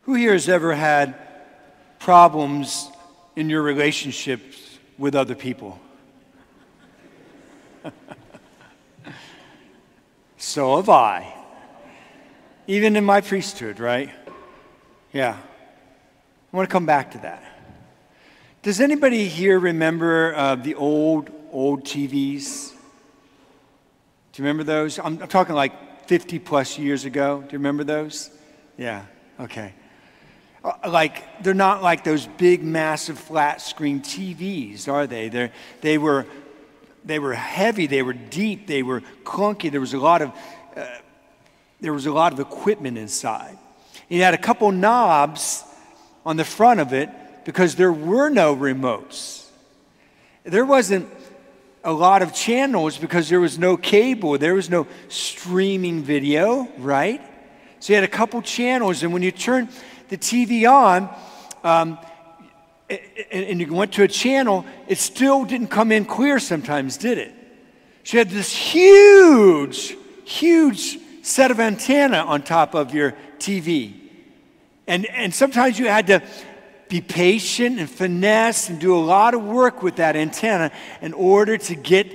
Who here has ever had problems in your relationships with other people? So have I. Even in my priesthood, right? Yeah. I want to come back to that. Does anybody here remember the old TVs? Do you remember those? I'm talking like 50 plus years ago. Do you remember those? Yeah, okay. Like, they're not like those big, massive, flat screen TVs, are they? They were heavy, they were deep, they were clunky. There was a lot of equipment inside. It had a couple knobs on the front of it because there were no remotes. There wasn't a lot of channels because there was no cable. There was no streaming video, right? So you had a couple channels, and when you turned the TV on, and you went to a channel, it still didn't come in clear sometimes, did it? So you had this huge set of antenna on top of your TV. And sometimes you had to be patient and finesse and do a lot of work with that antenna in order to get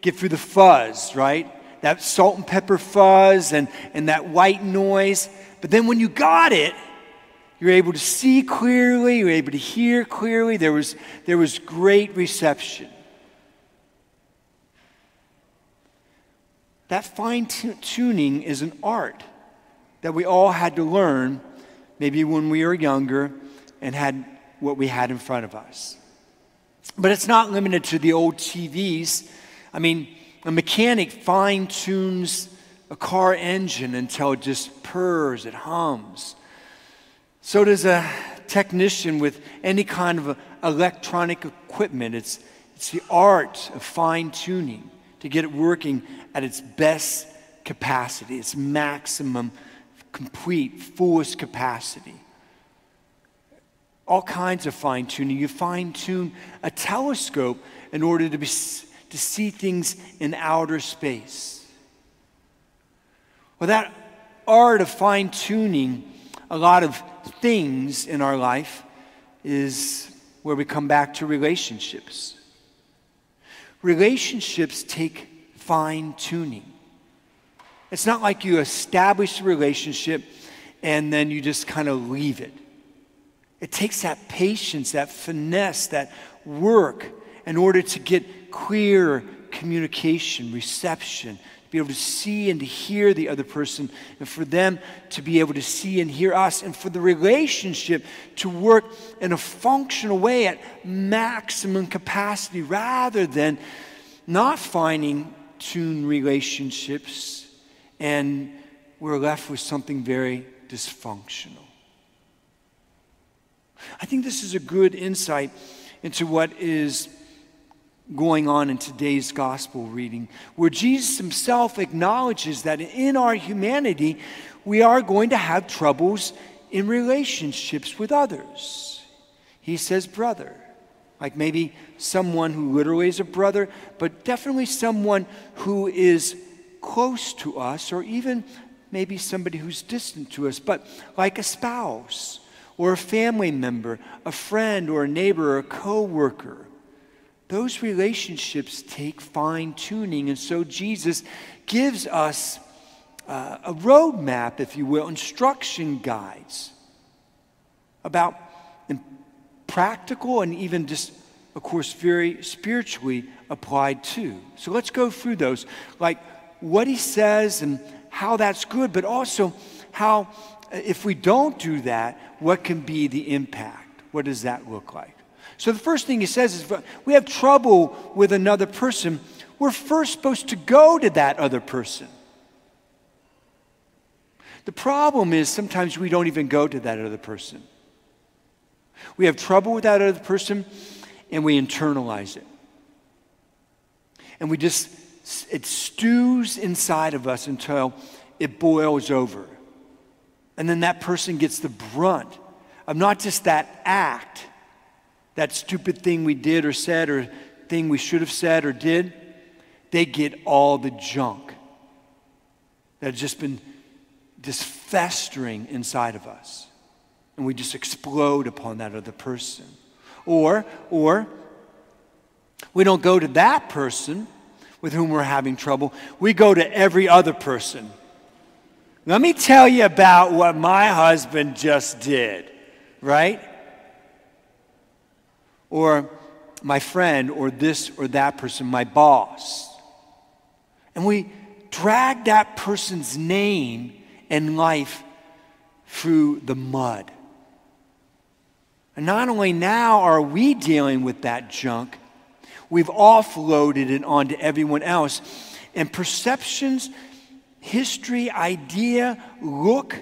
through the fuzz, right? That salt and pepper fuzz and that white noise. But then when you got it, you were able to see clearly, you were able to hear clearly. There was great reception. That fine-tuning is an art that we all had to learn maybe when we were younger and had what we had in front of us. But it's not limited to the old TVs. I mean, a mechanic fine-tunes a car engine until it just purrs, it hums. So does a technician with any kind of electronic equipment. It's the art of fine-tuning to get it working at its best capacity, its maximum, complete, fullest capacity. All kinds of fine-tuning. You fine-tune a telescope in order to see things in outer space. Well, that art of fine-tuning a lot of things in our life is where we come back to relationships. Relationships take fine-tuning. It's not like you establish a relationship and then you just kind of leave it. It takes that patience, that finesse, that work in order to get clear communication, reception, to be able to see and to hear the other person, and for them to be able to see and hear us, and for the relationship to work in a functional way at maximum capacity rather than not fine-tuned relationships, and we're left with something very dysfunctional. I think this is a good insight into what is going on in today's gospel reading, where Jesus himself acknowledges that in our humanity, we are going to have troubles in relationships with others. He says brother, like maybe someone who literally is a brother, but definitely someone who is close to us, or even maybe somebody who's distant to us, but like a spouse or a family member, a friend or a neighbor or a co-worker. Those relationships take fine-tuning, and so Jesus gives us a roadmap, if you will, instruction guides about practical and even just, of course, very spiritually applied too. So let's go through those, like what he says and how that's good, but also how, if we don't do that, what can be the impact? What does that look like? So the first thing he says is, if we have trouble with another person, we're first supposed to go to that other person. The problem is sometimes we don't even go to that other person. We have trouble with that other person and we internalize it. And it stews inside of us until it boils over. And then that person gets the brunt of not just that act, that stupid thing we did or said or thing we should have said or did, they get all the junk that has just been festering inside of us. and we just explode upon that other person. Or we don't go to that person with whom we're having trouble. We go to every other person. Let me tell you about what my husband just did, right? Or my friend, or this or that person, my boss. And we drag that person's name and life through the mud. And not only now are we dealing with that junk, we've offloaded it onto everyone else. And perceptions, history, idea, look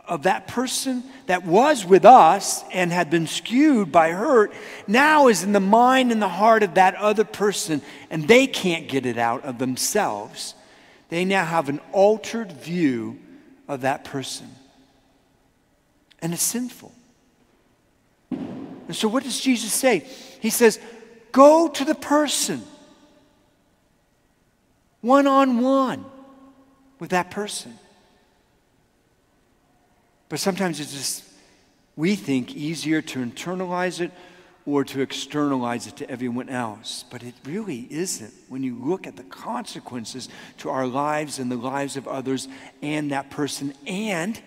of that person that was with us and had been skewed by hurt now is in the mind and the heart of that other person, and they can't get it out of themselves. They now have an altered view of that person. And it's sinful. And so what does Jesus say? He says, go to the person. One-on-one with that person. But sometimes it's just, we think, easier to internalize it or to externalize it to everyone else. But it really isn't when you look at the consequences to our lives and the lives of others and that person. And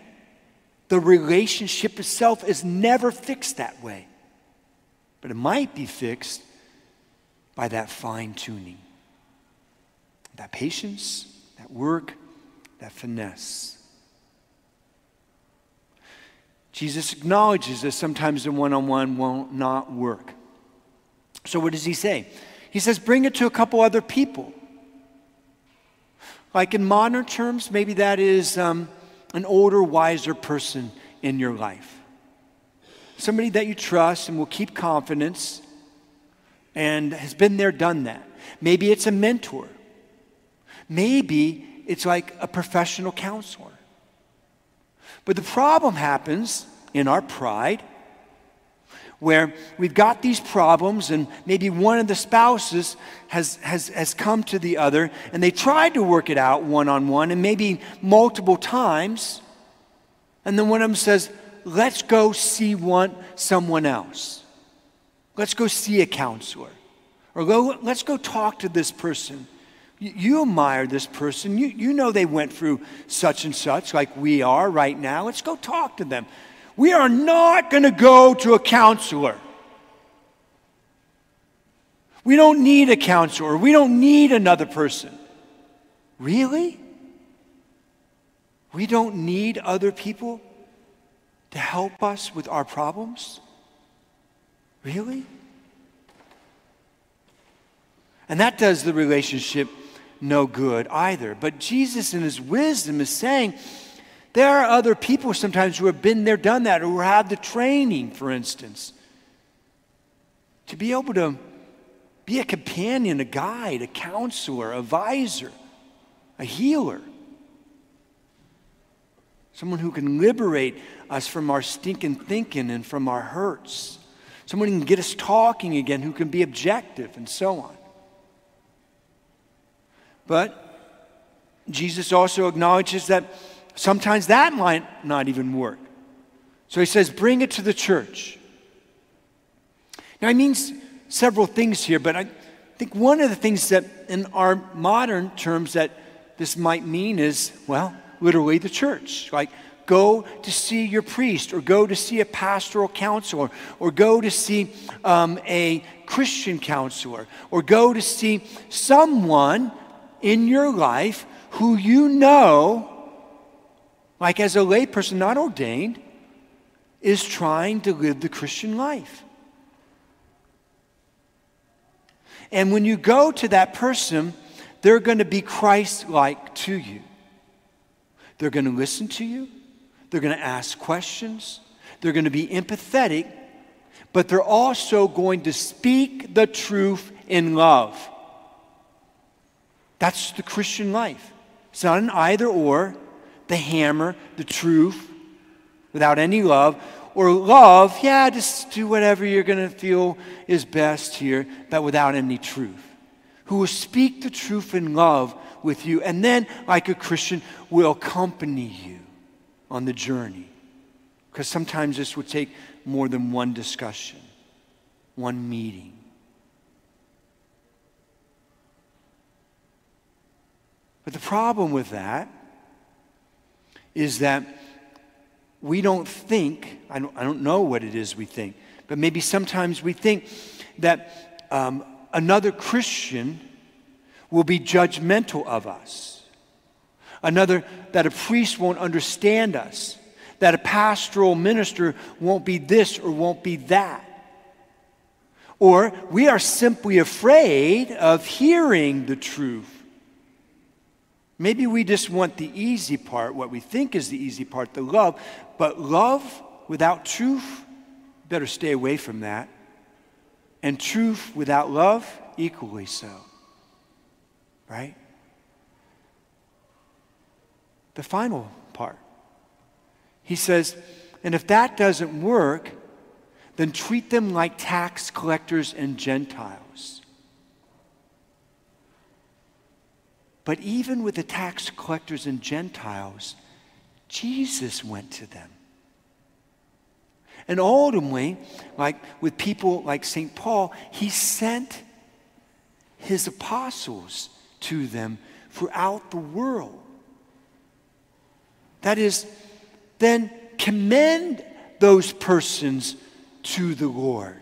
the relationship itself is never fixed that way. But it might be fixed by that fine-tuning, that patience, that work, that finesse. Jesus acknowledges that sometimes the one-on-one won't not work. So what does he say? He says, bring it to a couple other people. Like in modern terms, maybe that is an older, wiser person in your life. Somebody that you trust and will keep confidence and has been there, done that. Maybe it's a mentor. Maybe it's like a professional counselor. But the problem happens in our pride, where we've got these problems and maybe one of the spouses has come to the other and they tried to work it out one-on-one and maybe multiple times, and then one of them says, let's go see someone else. Let's go see a counselor. Or let's go talk to this person. You admire this person. You know they went through such and such like we are right now. Let's go talk to them. We are not going to go to a counselor. We don't need a counselor. We don't need another person. Really? We don't need other people to help us with our problems? Really? And that does the relationship no good either. But Jesus in his wisdom is saying there are other people sometimes who have been there, done that, or who have the training, for instance, to be able to be a companion, a guide, a counselor, a advisor, a healer. Someone who can liberate us from our stinking thinking and from our hurts. Someone who can get us talking again, who can be objective, and so on. But Jesus also acknowledges that sometimes that might not even work. So he says, bring it to the church. Now he means several things here, but I think one of the things that in our modern terms that this might mean is, well, literally the church. Like, go to see your priest, or go to see a pastoral counselor, or go to see a Christian counselor, or go to see someone in your life who you know, like as a layperson, not ordained, is trying to live the Christian life. And when you go to that person, they're going to be Christ-like to you. They're going to listen to you. They're going to ask questions. They're going to be empathetic, but they're also going to speak the truth in love. That's the Christian life. It's not an either or, the hammer, the truth, without any love. Or love, yeah, just do whatever you're going to feel is best here, but without any truth. Who will speak the truth in love with you, and then, like a Christian, will accompany you on the journey. Because sometimes this would take more than one discussion, one meeting. But the problem with that is that we don't think, I don't know what it is we think, but maybe sometimes we think that another Christian will be judgmental of us. That a priest won't understand us. That a pastoral minister won't be this or won't be that. Or we are simply afraid of hearing the truth. Maybe we just want the easy part, what we think is the easy part, the love. But love without truth, better stay away from that. And truth without love, equally so. Right? The final part. He says, and if that doesn't work, then treat them like tax collectors and Gentiles. But even with the tax collectors and Gentiles, Jesus went to them. And ultimately, like with people like St. Paul, he sent his apostles to them throughout the world. That is, then commend those persons to the Lord.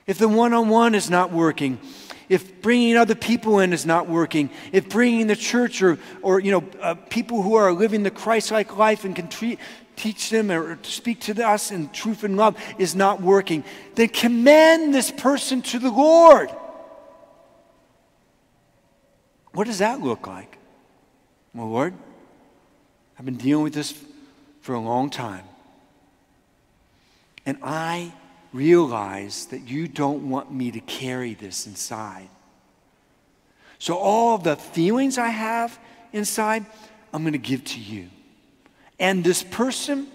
If the one-on-one is not working, if bringing other people in is not working, if bringing the church or people who are living the Christ-like life and can teach them or speak to us in truth and love is not working, then commend this person to the Lord. What does that look like? Well, Lord, I've been dealing with this for a long time. And I realize that you don't want me to carry this inside. So all the feelings I have inside, I'm going to give to you. And this person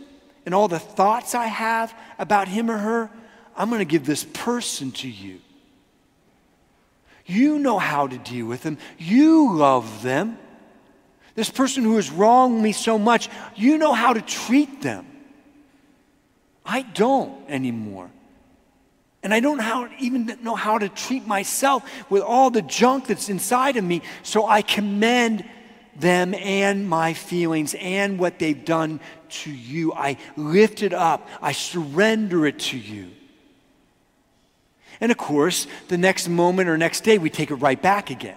and all the thoughts I have about him or her, I'm going to give this person to you. You know how to deal with them. You love them. This person who has wronged me so much, you know how to treat them. I don't anymore. And I don't even know how to treat myself with all the junk that's inside of me, so I commend them and my feelings and what they've done to you. I lift it up. I surrender it to you. And of course, the next moment or next day, we take it right back again.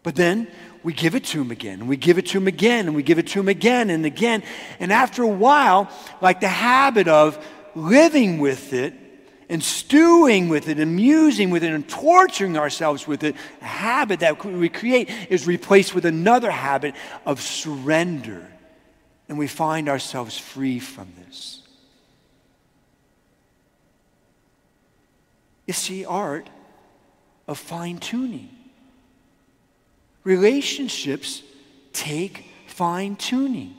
But then we give it to him again, and we give it to him again, and we give it to him again and again. And after a while, like the habit of living with it and stewing with it and musing with it and torturing ourselves with it, a habit that we create is replaced with another habit of surrender. And we find ourselves free from this. It's the art of fine-tuning. Relationships take fine-tuning.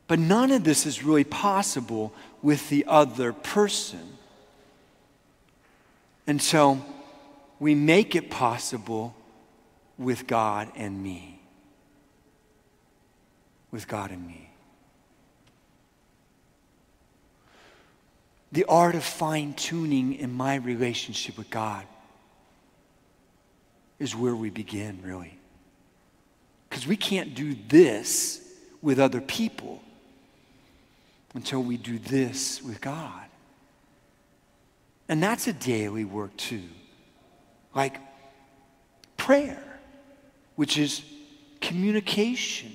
But none of this is really possible with the other person. And so we make it possible with God and me. With God and me. The art of fine-tuning in my relationship with God is where we begin, really. Because we can't do this with other people until we do this with God. And that's a daily work too. Like prayer, which is communication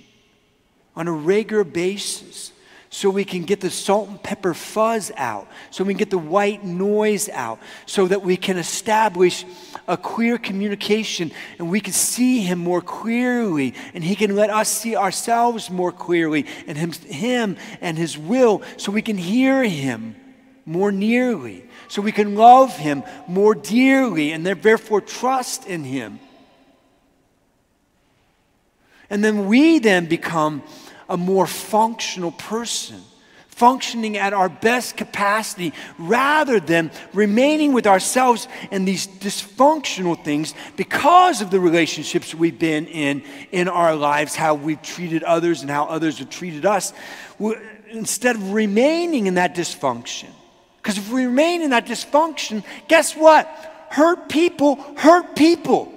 on a regular basis, so we can get the salt and pepper fuzz out, so we can get the white noise out, so that we can establish a clear communication and we can see him more clearly, and he can let us see ourselves more clearly, and him and his will, so we can hear him more nearly, so we can love him more dearly, and therefore trust in him. And then we become a more functional person, functioning at our best capacity rather than remaining with ourselves in these dysfunctional things because of the relationships we've been in our lives, how we've treated others and how others have treated us, instead of remaining in that dysfunction. Because if we remain in that dysfunction, guess what? Hurt people hurt people.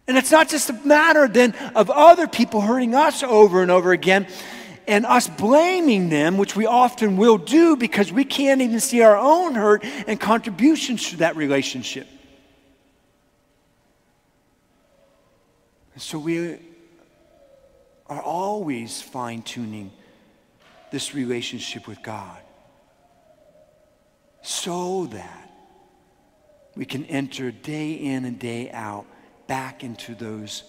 And it's not just a matter then of other people hurting us over and over again and us blaming them, which we often will do because we can't even see our own hurt and contributions to that relationship. And so we are always fine-tuning this relationship with God so that we can enter day in and day out back into those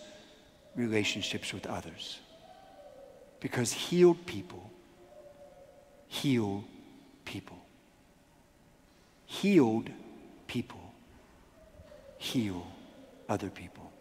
relationships with others. Because healed people heal people. Healed people heal other people.